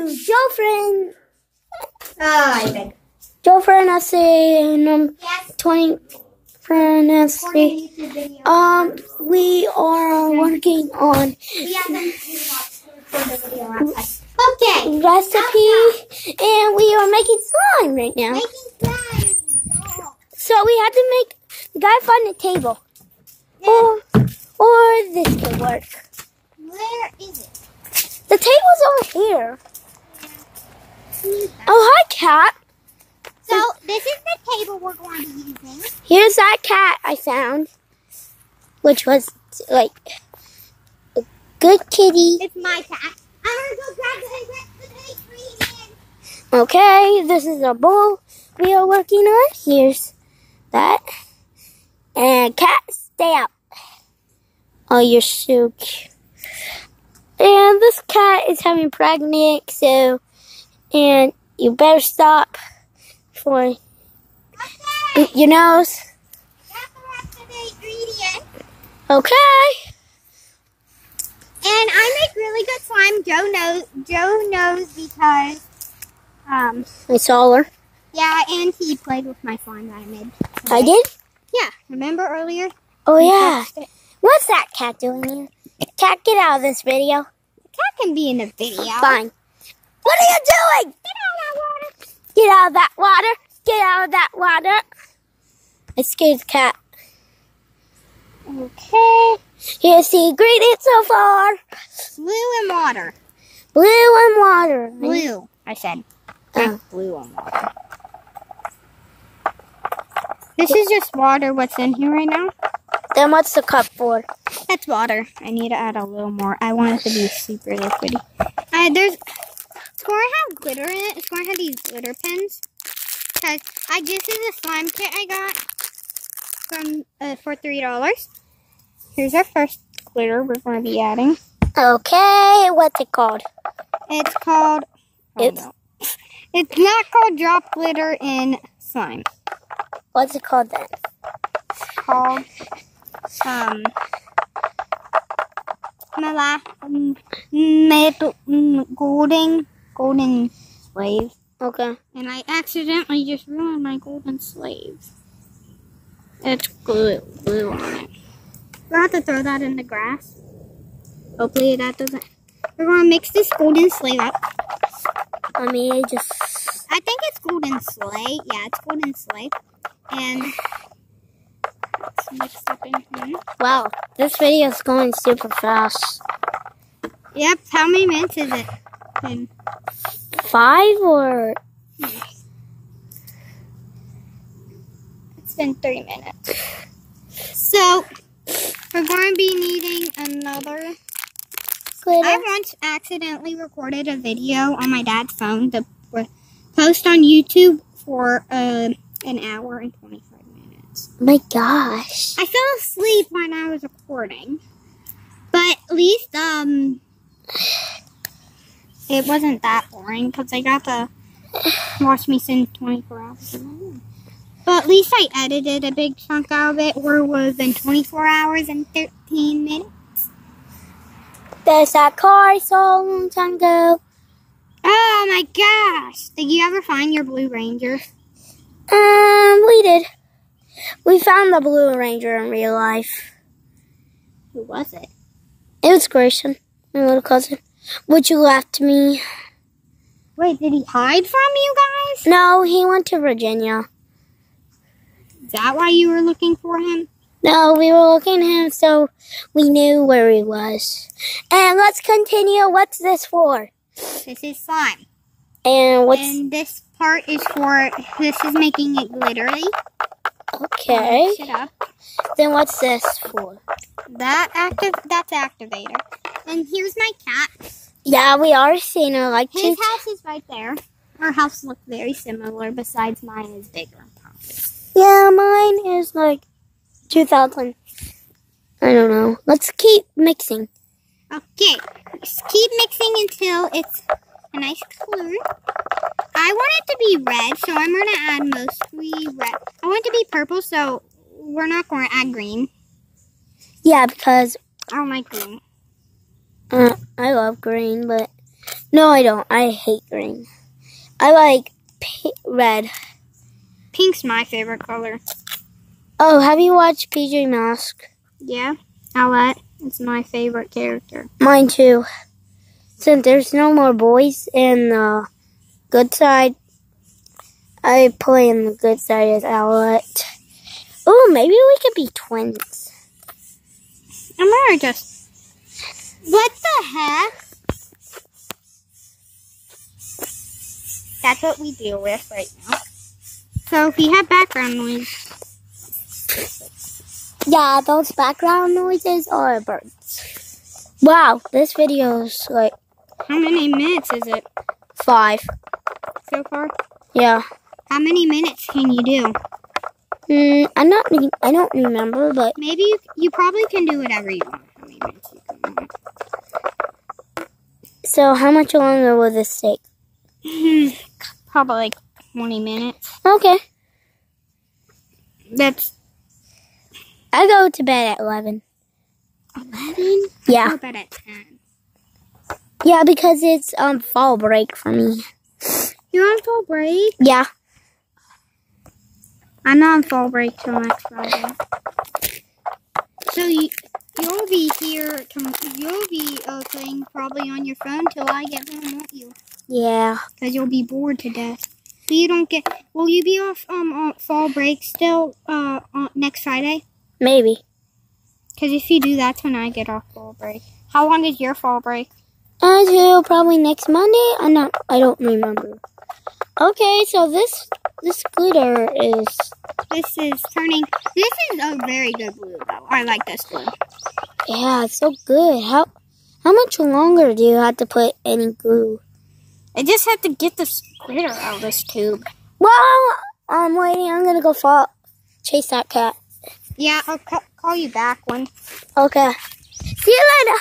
Girlfriend. I beg. Girlfriend, I say number Yes. 20. Friend, I say. YouTube video. We are working on We haven't for the video last time. Okay. recipe, and we are making slime right now. Making slime. So we had to make. We gotta find a table, Yeah. or this could work. Where is it? The table's over here. Oh, hi, cat. So this is the table we're going to be using. Here's that cat I found, which was like a good kitty. It's my cat. I'm gonna go grab the ingredient. Okay, this is a bowl we are working on. Here's that. And cat, stay out. Oh, you're so cute. And this cat is having pregnant, so, and you better stop before Okay. boot your nose. That's the rest of the ingredient. Okay. And I make really good slime. Joe knows because I saw her. yeah, and he played with my slime that I made. I did? Yeah, remember earlier? Oh, yeah. Touched it. What's that cat doing here? Cat, get out of this video. The cat can be in the video. Fine. What are you doing? Get out of that water. Get out of that water. I scared the cat. Okay. Here's the ingredients so far. Blue and water. Blue and water. Blue, I said. Oh. Blue and water. This is just water. What's in here right now? Then what's the cup for? That's water. I need to add a little more. I want it to be super liquidy. It's going to have glitter in it. It's going to have these glitter pens. Because this is a slime kit I got from for $3. Here's our first glitter we're going to be adding. Okay, what's it called? It's called... It's not called drop glitter in slime. What's it called then? It's called... golden slave. Okay. And I accidentally just ruined my golden slave. It's glue on it. We'll have to throw that in the grass. Hopefully that doesn't. We're gonna mix this golden slave up. I think it's golden slave. Yeah, it's golden slave. And it's mixed up in here. Wow, this video is going super fast. Yep. How many minutes is it? 5 or? It's been 3 minutes. So we're going to be needing another. Glitter. I once accidentally recorded a video on my dad's phone to post on YouTube for an hour and 25 minutes. Oh my gosh. I fell asleep when I was recording, but at least it wasn't that boring because I got to watch me sing 24 hours. But at least I edited a big chunk out of it, where it was in 24 hours and 13 minutes. There's that car I saw a long time ago. Oh my gosh! Did you ever find your Blue Ranger? We did. We found the Blue Ranger in real life. Who was it? It was Grayson, my little cousin. Would you left me? Wait, did he hide from you guys? No, he went to Virginia. Is that why you were looking for him? No, we were looking at him so we knew where he was. And let's continue. What's this for? This is slime. And this part is for, this is making it glittery. Okay. Mix it up. Then what's this for? That's activator. And here's my cat. Yeah, we are seeing her like His house is right there. Our house looks very similar, besides mine is bigger and poppy. Yeah, mine is like 2000. I don't know. Let's keep mixing. Okay. Just keep mixing until it's a nice color. I want it to be red, so I'm going to add mostly red. I want it to be purple, so we're not going to add green. Yeah, because I don't like green. I love green, but No, I don't. I hate green. I like red. Pink's my favorite color. Oh, have you watched PJ Masks? Yeah, Owlette. It's my favorite character. Mine too. Since there's no more boys in the good side, I play in the good side as Owlette. Oh, maybe we could be twins. I'm gonna just... What the heck? That's what we deal with right now. So if we have background noise... Yeah, those background noises are birds. Wow, this video is like... How many minutes is it 5 so far? Yeah. How many minutes can you do? I don't remember, but... Maybe you probably can do whatever you want. How many minutes you can want. So how much longer will this take? Probably like 20 minutes. Okay. I I go to bed at 11. 11? Yeah. I go to bed at 10. Yeah, because it's fall break for me. You're on fall break? Yeah. I'm not on fall break till next Friday. So you'll be here. You'll be playing probably on your phone till I get home, won't you? Yeah. Because you'll be bored to death. So you don't get. Will you be off on fall break still on next Friday? Maybe. Because if you do, that's when I get off fall break. How long is your fall break? Until probably next Monday. I don't remember. Okay, so this glitter is... This is a very good blue, though. I like this blue. Yeah, it's so good. How much longer do you have to put any glue? I just have to get this glitter out of this tube. Well, I'm waiting. I'm gonna go chase that cat. Yeah, I'll call you back when. Okay. See you later.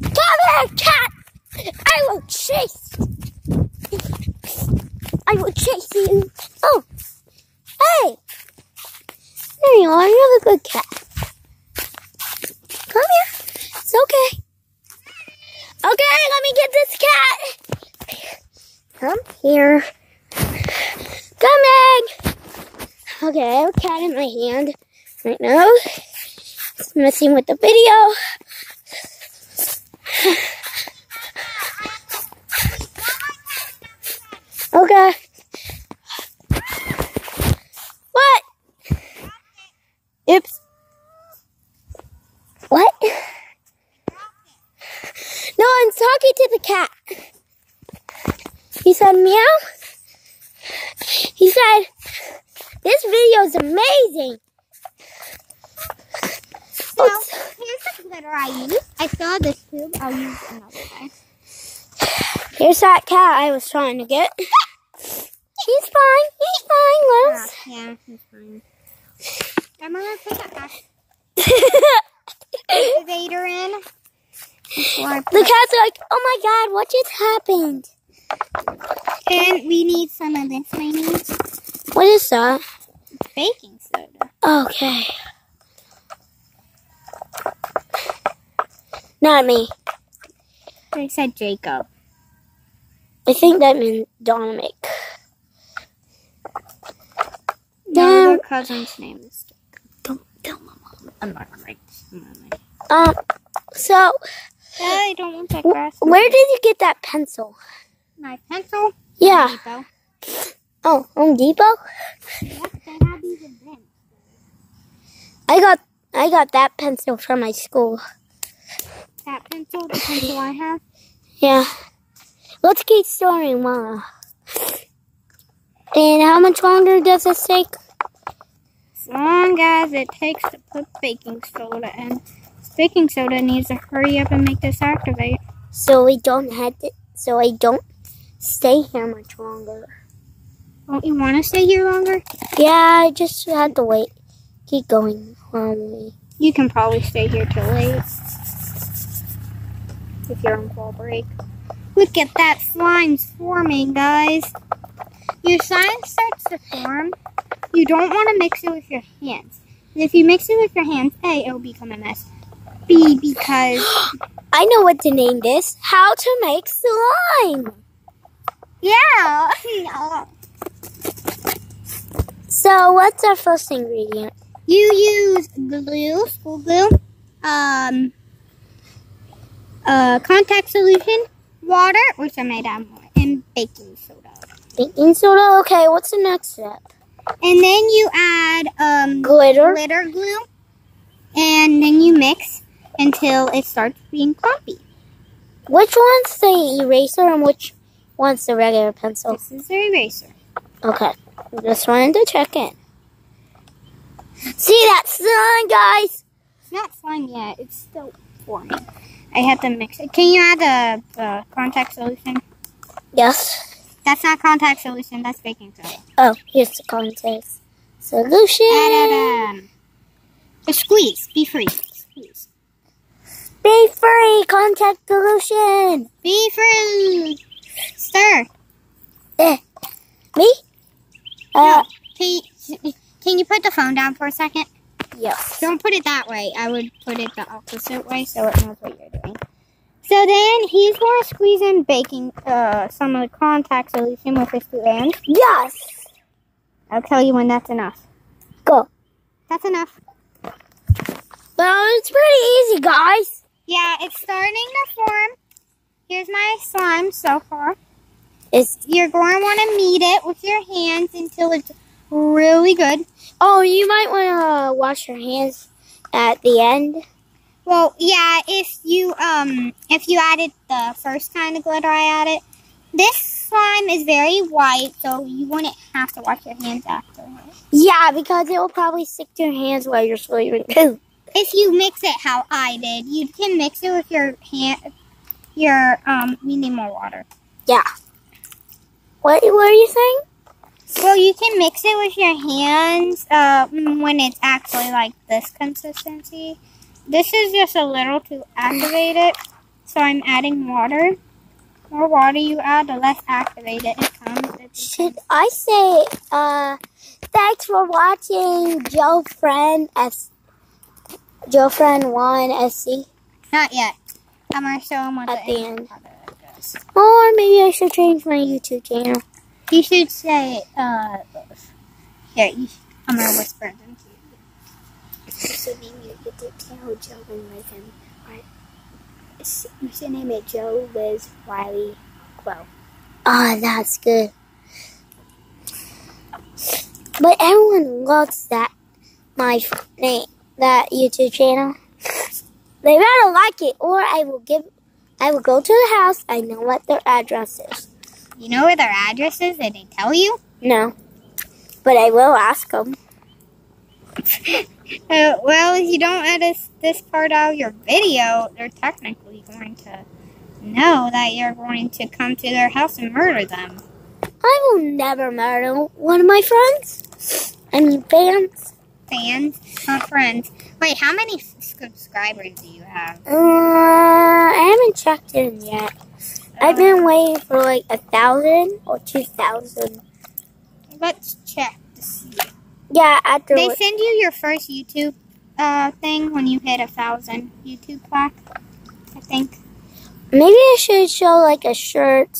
Come here, cat. I will chase. I will chase you. Oh, hey. There you are. You're the good cat. Come here. It's okay. Okay, let me get this cat. Come here. Come back. Okay, I have a cat in my hand right now. It's messing with the video. Okay. What? Oops. What? No, I'm talking to the cat. He said meow. He said, this video is amazing. So, here's the glitter I use. I still have this tube. I'll use it another day. Here's that cat I was trying to get. He's fine. He's fine, Lois. Yeah, he's fine. I'm gonna put the activator in. The cat's like, oh my god, what just happened? And we need some of this, maybe. What is that? Baking soda. Okay. Not me. I said Jacob. I think that means Dominic. No, their cousin's name is Jacob. Don't tell my mom. I'm not right. So... I don't want that grass. Where did you get that pencil? My pencil? Yeah. Home Depot. Oh, Home Depot? Yep, they have these events. I got that pencil from my school. That pencil? The pencil I have? Yeah. Let's keep storing Mama. And how much longer does this take? As long as it takes to put baking soda in. Baking soda needs to hurry up and make this activate. So I don't stay here much longer. Don't you want to stay here longer? Yeah, I just had to wait. Keep going while we... You can probably stay here till late. If you're on fall break. Look at that slime's forming, guys. Your slime starts to form. You don't want to mix it with your hands. And if you mix it with your hands, A, it'll become a mess. B, because... I know what to name this. How to make slime. Yeah. No. So what's our first ingredient? You use glue, school glue, contact solution, water, which I made out more, and baking soda. Baking soda. Okay, what's the next step? And then you add Glitter glue, and then you mix until it starts being clumpy. Which one's the eraser and which one's the regular pencil? This is the eraser. Okay, just wanted to check in. See that slime, guys? It's not slime yet. It's still forming. I have to mix it. Can you add the contact solution? Yes. That's not contact solution. That's baking soda. Oh, here's the contact solution. Just squeeze. Be free. Squeeze. Be free. Contact solution. Be free. Stir. Me? No. Can you put the phone down for a second? Yes. Don't put it that way. I would put it the opposite way so it knows what you're doing. So then he's going to squeeze in baking some of the contact solution with his two hands. Yes. I'll tell you when that's enough. Go. That's enough. Well, it's pretty easy, guys. Yeah, it's starting to form. Here's my slime so far. You're going to want to knead it with your hands until it's really good. Oh, you might want to wash your hands at the end. Well, yeah, if you added the first kind of glitter I added, this slime is very white, so you wouldn't have to wash your hands after it. Yeah, because it will probably stick to your hands while you're sleeping. If you mix it how I did, you can mix it with your hand. We need more water. Yeah. What are you saying? Well, you can mix it with your hands when it's actually like this consistency. This is just a little to activate it, so I'm adding water. The more water you add, the less activated it comes. Should I say, thanks for watching JoeFriend1 SC? Not yet. I'm going to show them what at the end. Or maybe I should change my YouTube channel. You should say, here, I'm going to whisper them to you. So then you get to tell Joe and Liz him, right? You should name it Joe, Liz, Wiley, Quell. Ah, that's good. But everyone loves that, that YouTube channel. They better like it, or I will go to the house. I know what their address is. You know where their address is? Did they tell you? No. But I will ask them. Well, if you don't edit this part out of your video, they're technically going to know that you're going to come to their house and murder them. I will never murder one of my friends. I mean, fans. Fans? Not friends. Wait, how many subscribers do you have? I haven't checked in yet. I've been waiting for like 1,000 or 2,000. Let's check to see. Yeah, after they send you your first YouTube thing when you hit 1,000 YouTube plaque, I think. Maybe I should show like a shirt.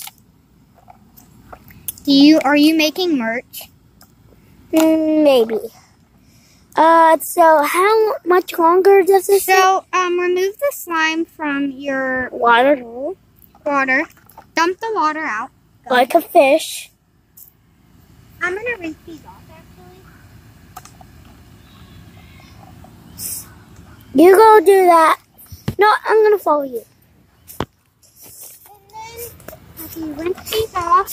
Are you making merch? Maybe. So how much longer does this take? So, remove the slime from your water. Dump the water out. Like a fish. I'm going to rinse these off, actually. You go do that. No, I'm going to follow you. And then, if you rinse these off,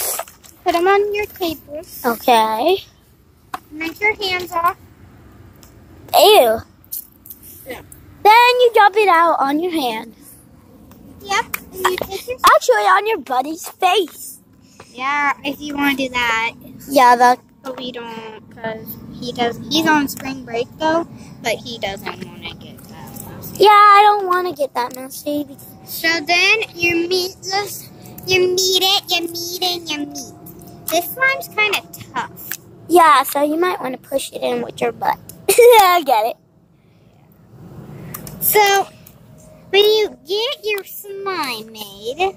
put them on your table. Okay. Rinse your hands off. Ew. Yeah. Then you dump it out on your hand. Yep. And you take your actually on your buddy's face. Yeah, if you want to do that. Yeah, but we don't, because he's on spring break though, but he doesn't want to get that messy. Yeah, I don't want to get that messy. So then you knead it. This slime's kind of tough. Yeah, so you might want to push it in with your butt. I get it. So when you get your slime made,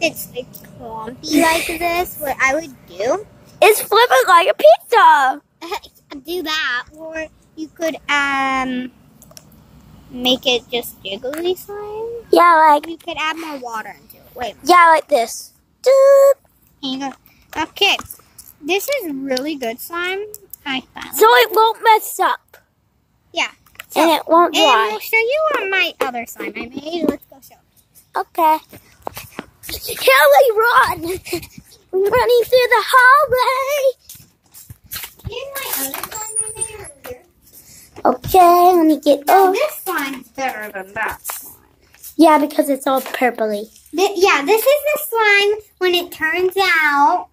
it's like clumpy like this. What I would do It's flipping like a pizza. do that, or you could make it just jiggly slime. Yeah, like You could add more water into it. Wait. yeah, like this. Doop. Here you go. Okay, this is really good slime. I found. So it won't mess up. Yeah. And it won't And dry. we'll show you on my other slime I made. Let's go show. Okay. Kelly, run! I'm running through the hallway. Here's my other slime I made earlier. Okay, let me get. Oh, this slime's better than that slime. Yeah, because it's all purpley. Yeah, this is the slime when it turns out.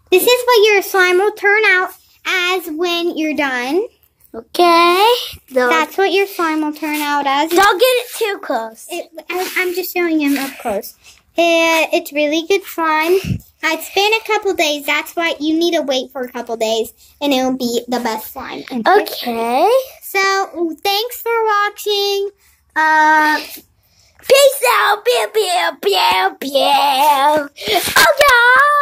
This is what your slime will turn out as when you're done. Okay. That's what your slime will turn out as. Don't get it too close. I'm just showing him up close. It's really good slime. It's been a couple days. That's why you need to wait for a couple days, and it will be the best slime. Okay. So, thanks for watching. Peace out. Pew, pew, pew, pew. Oh, yeah.